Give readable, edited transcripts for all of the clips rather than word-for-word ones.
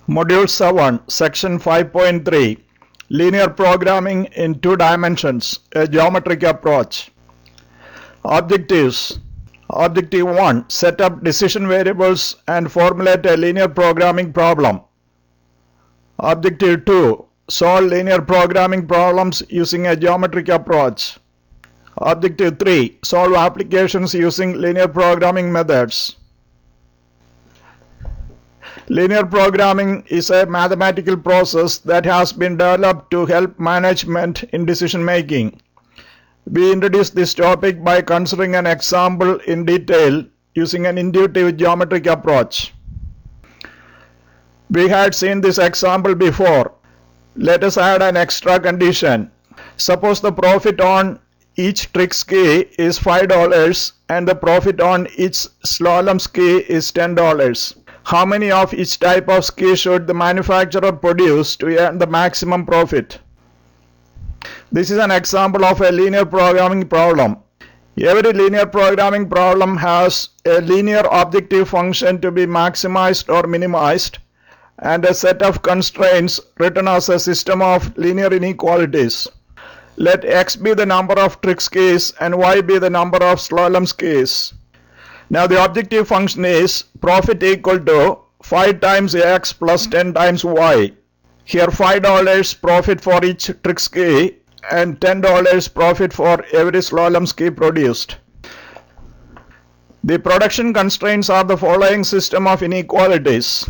Module 7, Section 5.3 Linear Programming in 2 Dimensions, a Geometric Approach. Objectives. Objective 1. Set up decision variables and formulate a linear programming problem. Objective 2. Solve linear programming problems using a geometric approach. Objective 3. Solve applications using linear programming methods. Linear programming is a mathematical process that has been developed to help management in decision making. We introduced this topic by considering an example in detail using an intuitive geometric approach. We had seen this example before. Let us add an extra condition. Suppose the profit on each trick ski is $5 and the profit on each slalom ski is $10. How many of each type of ski should the manufacturer produce to earn the maximum profit? This is an example of a linear programming problem. Every linear programming problem has a linear objective function to be maximized or minimized and a set of constraints written as a system of linear inequalities. Let x be the number of trick skis and y be the number of slalom skis. Now the objective function is profit equal to 5 times x plus 10 times y. Here $5 profit for each trick ski and $10 profit for every slalom ski produced. The production constraints are the following system of inequalities.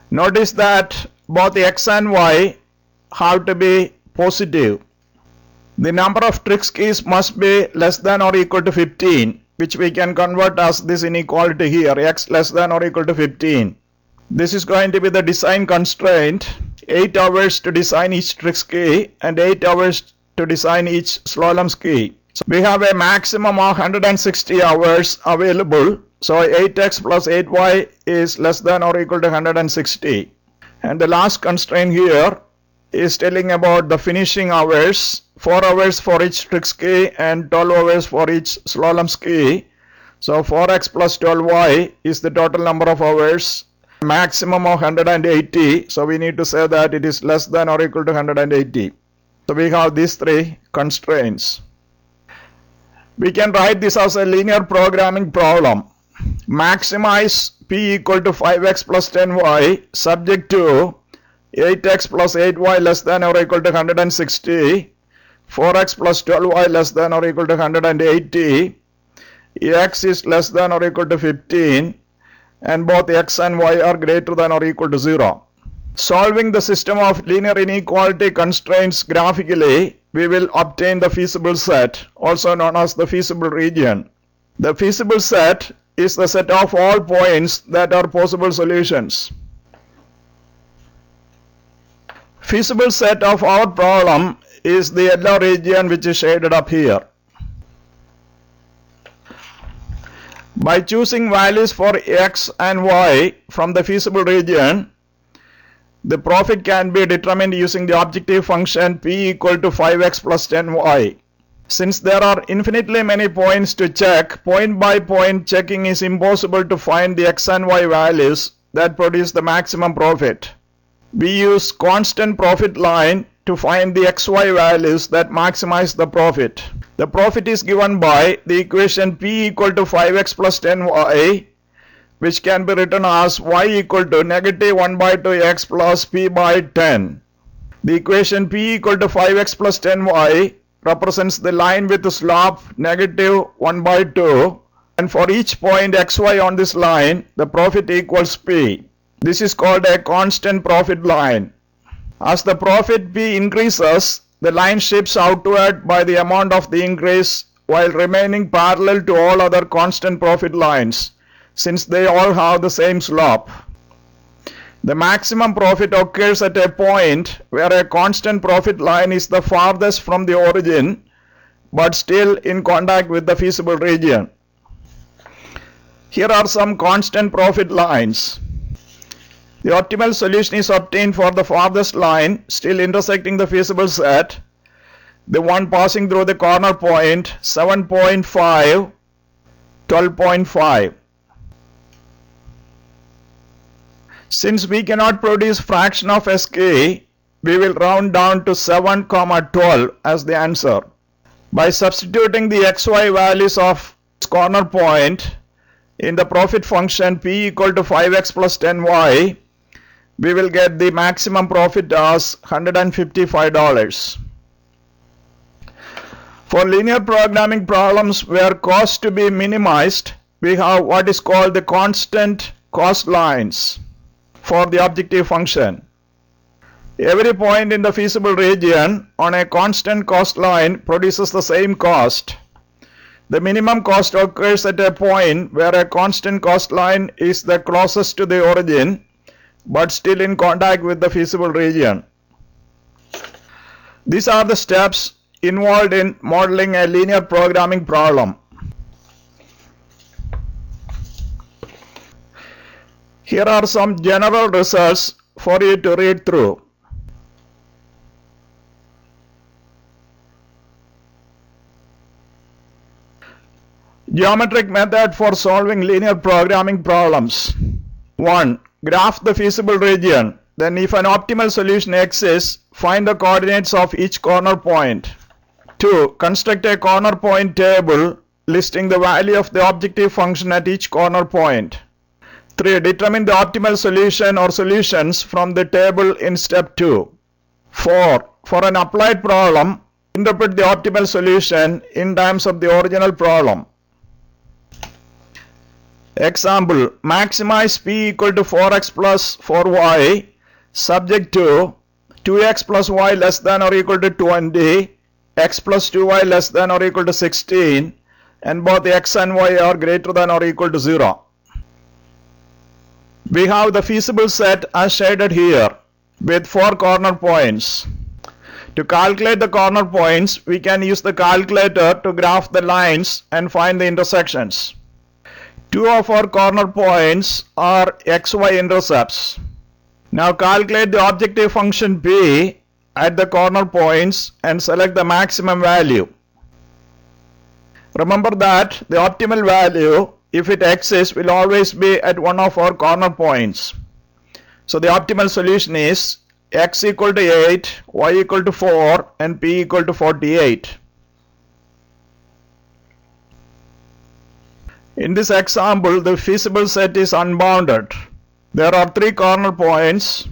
Notice that both x and y have to be positive. The number of trick skis must be less than or equal to 15, which we can convert as this inequality here, x less than or equal to 15. This is going to be the design constraint, 8 hours to design each trick ski and 8 hours to design each slalom ski. So we have a maximum of 160 hours available. So 8x plus 8y is less than or equal to 160. And the last constraint here is telling about the finishing hours, 4 hours for each trick ski and 12 hours for each slalom ski. So 4x plus 12y is the total number of hours, maximum of 180. So we need to say that it is less than or equal to 180. So we have these 3 constraints. We can write this as a linear programming problem. Maximize p equal to 5x plus 10y subject to 8x plus 8y less than or equal to 160, 4x plus 12y less than or equal to 180, x is less than or equal to 15, and both x and y are greater than or equal to 0. Solving the system of linear inequality constraints graphically, we will obtain the feasible set, also known as the feasible region. The feasible set is the set of all points that are possible solutions. Feasible set of our problem is the yellow region which is shaded up here. By choosing values for x and y from the feasible region, the profit can be determined using the objective function p equal to 5x plus 10y. Since there are infinitely many points to check, point by point checking is impossible to find the x and y values that produce the maximum profit. We use constant profit line to find the xy values that maximize the profit. The profit is given by the equation p equal to 5x plus 10y, which can be written as y equal to negative 1 by 2x plus p by 10. The equation p equal to 5x plus 10y represents the line with the slope negative 1 by 2, and for each point xy on this line, the profit equals p. This is called a constant profit line. As the profit p increases, the line shifts outward by the amount of the increase while remaining parallel to all other constant profit lines, since they all have the same slope. The maximum profit occurs at a point where a constant profit line is the farthest from the origin but still in contact with the feasible region. Here are some constant profit lines. The optimal solution is obtained for the farthest line still intersecting the feasible set, the one passing through the corner point 7.5, 12.5. Since we cannot produce fraction of sk, we will round down to 7,12 as the answer. By substituting the xy values of this corner point in the profit function p equal to 5x plus 10y, we will get the maximum profit as $155. For linear programming problems where cost to be minimized, we have what is called the constant cost lines for the objective function. Every point in the feasible region on a constant cost line produces the same cost. The minimum cost occurs at a point where a constant cost line is the closest to the origin but still in contact with the feasible region. These are the steps involved in modeling a linear programming problem. Here are some general results for you to read through. Geometric method for solving linear programming problems. 1. Graph the feasible region. Then if an optimal solution exists, find the coordinates of each corner point. 2. Construct a corner point table listing the value of the objective function at each corner point. 3. Determine the optimal solution or solutions from the table in step 2. 4. For an applied problem, interpret the optimal solution in terms of the original problem. Example, maximize p equal to 4x plus 4y subject to 2x plus y less than or equal to 20, x plus 2y less than or equal to 16, and both x and y are greater than or equal to 0. We have the feasible set as shaded here with 4 corner points. To calculate the corner points, we can use the calculator to graph the lines and find the intersections. 2 of our corner points are xy intercepts. Now calculate the objective function p at the corner points and select the maximum value. Remember that the optimal value, if it exists, will always be at one of our corner points. So the optimal solution is x equal to 8, y equal to 4, and p equal to 48. In this example, the feasible set is unbounded. There are 3 corner points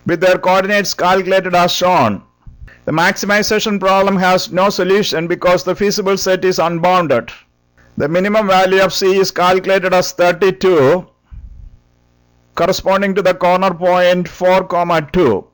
with their coordinates calculated as shown. The maximization problem has no solution because the feasible set is unbounded. The minimum value of c is calculated as 32, corresponding to the corner point 4, 2.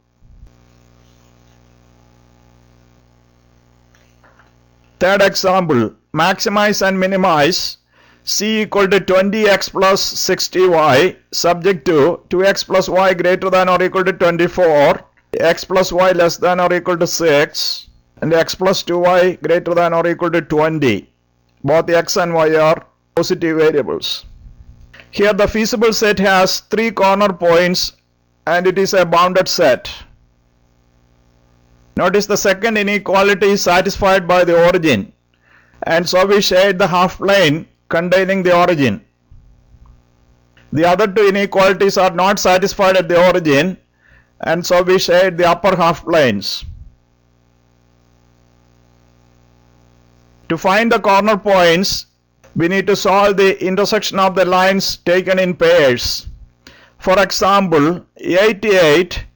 Third example, maximize and minimize c equal to 20x plus 60y subject to 2x plus y greater than or equal to 24, x plus y less than or equal to 6, and x plus 2y greater than or equal to 20. Both x and y are positive variables. Here the feasible set has 3 corner points and it is a bounded set. Notice the second inequality is satisfied by the origin, and so we shade the half plane containing the origin. The other 2 inequalities are not satisfied at the origin, and so we shade the upper half planes. To find the corner points, we need to solve the intersection of the lines taken in pairs. For example, 88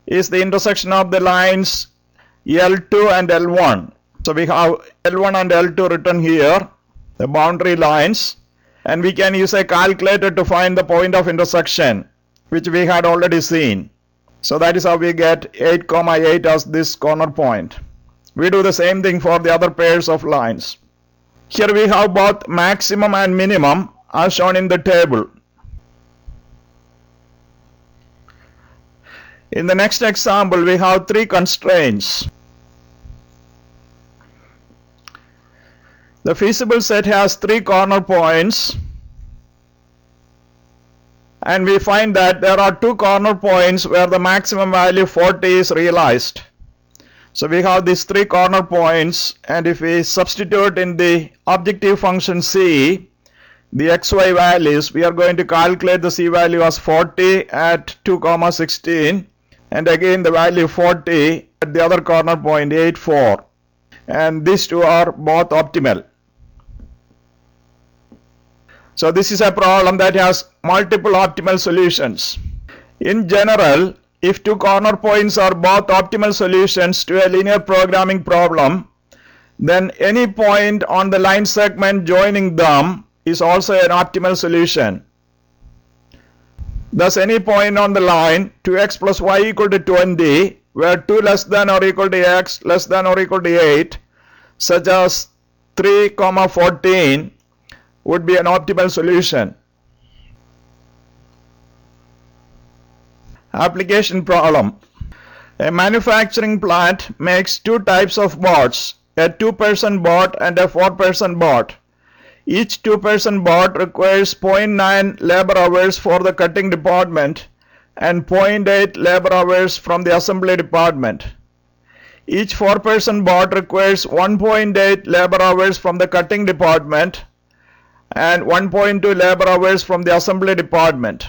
is the intersection of the lines L2 and L1. So we have L1 and L2 written here, the boundary lines, and we can use a calculator to find the point of intersection, which we had already seen. So that is how we get 8, 8 as this corner point. We do the same thing for the other pairs of lines. Here we have both maximum and minimum as shown in the table. In the next example, we have 3 constraints. The feasible set has 3 corner points, and we find that there are 2 corner points where the maximum value 40 is realized. So we have these 3 corner points, and if we substitute in the objective function c the xy values, we are going to calculate the C value as 40 at 2,16 and again the value 40 at the other corner point 8, 4, and these two are both optimal. So this is a problem that has multiple optimal solutions. In general, if two corner points are both optimal solutions to a linear programming problem, then any point on the line segment joining them is also an optimal solution. Thus, any point on the line 2x plus y equal to 20, where 2 less than or equal to x less than or equal to 8, such as 3, 14, would be an optimal solution. Application problem. A manufacturing plant makes two types of boards, a 2-person board and a 4-person board. Each 2-person board requires 0.9 labor hours for the cutting department and 0.8 labor hours from the assembly department. Each 4-person board requires 1.8 labor hours from the cutting department and 1.2 labor hours from the assembly department.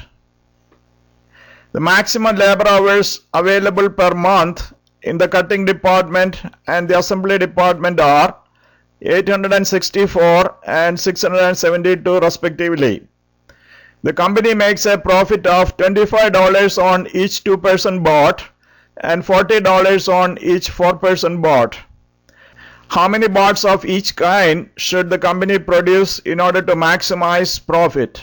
The maximum labor hours available per month in the cutting department and the assembly department are 864 and 672 respectively. The company makes a profit of $25 on each 2-person board and $40 on each 4-person board. How many boards of each kind should the company produce in order to maximize profit?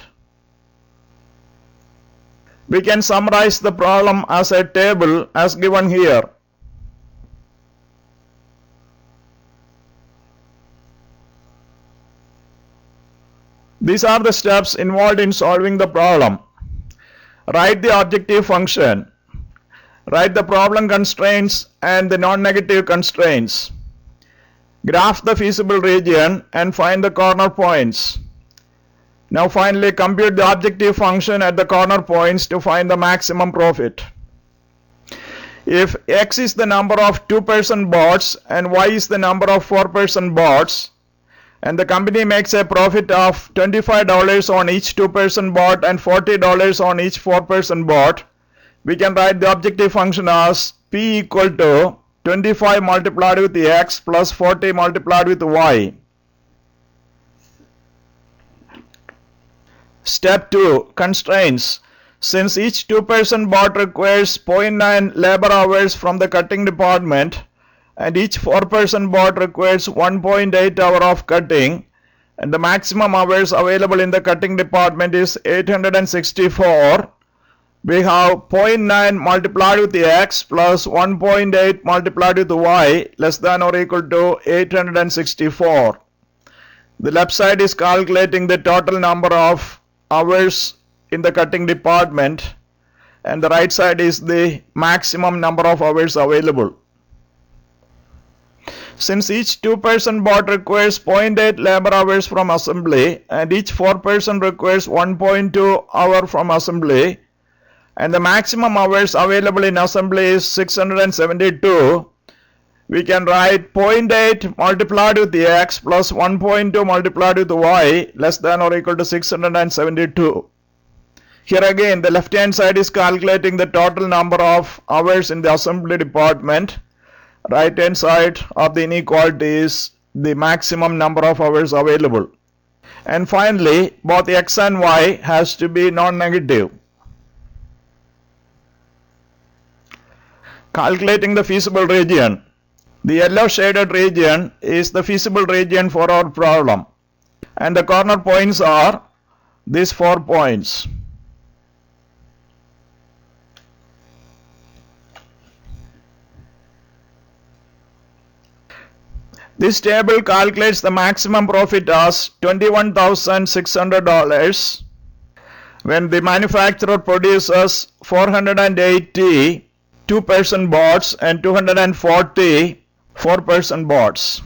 We can summarize the problem as a table as given here. These are the steps involved in solving the problem. Write the objective function. Write the problem constraints and the non-negative constraints. Graph the feasible region and find the corner points. Now finally compute the objective function at the corner points to find the maximum profit. If x is the number of 2-person boards and y is the number of 4-person boards, and the company makes a profit of $25 on each 2-person board and $40 on each 4-person board, we can write the objective function as P equal to 25 multiplied with x plus 40 multiplied with y. Step 2. Constraints. Since each 2-person board requires 0.9 labor hours from the cutting department and each 4-person board requires 1.8 hour of cutting, and the maximum hours available in the cutting department is 864, we have 0.9 multiplied with x plus 1.8 multiplied with y less than or equal to 864. The left side is calculating the total number of hours in the cutting department and the right side is the maximum number of hours available. Since each 2-person board requires 0.8 labor hours from assembly and each 4-person requires 1.2 hour from assembly, and the maximum hours available in assembly is 672, we can write 0.8 multiplied with the x plus 1.2 multiplied with the y less than or equal to 672. Here again the left hand side is calculating the total number of hours in the assembly department. Right hand side of the inequality is the maximum number of hours available. And finally both x and y has to be non-negative. Calculating the feasible region. The yellow shaded region is the feasible region for our problem, and the corner points are these 4 points. This table calculates the maximum profit as $21,600 when the manufacturer produces 480 2-person boards and 240 4-person boards.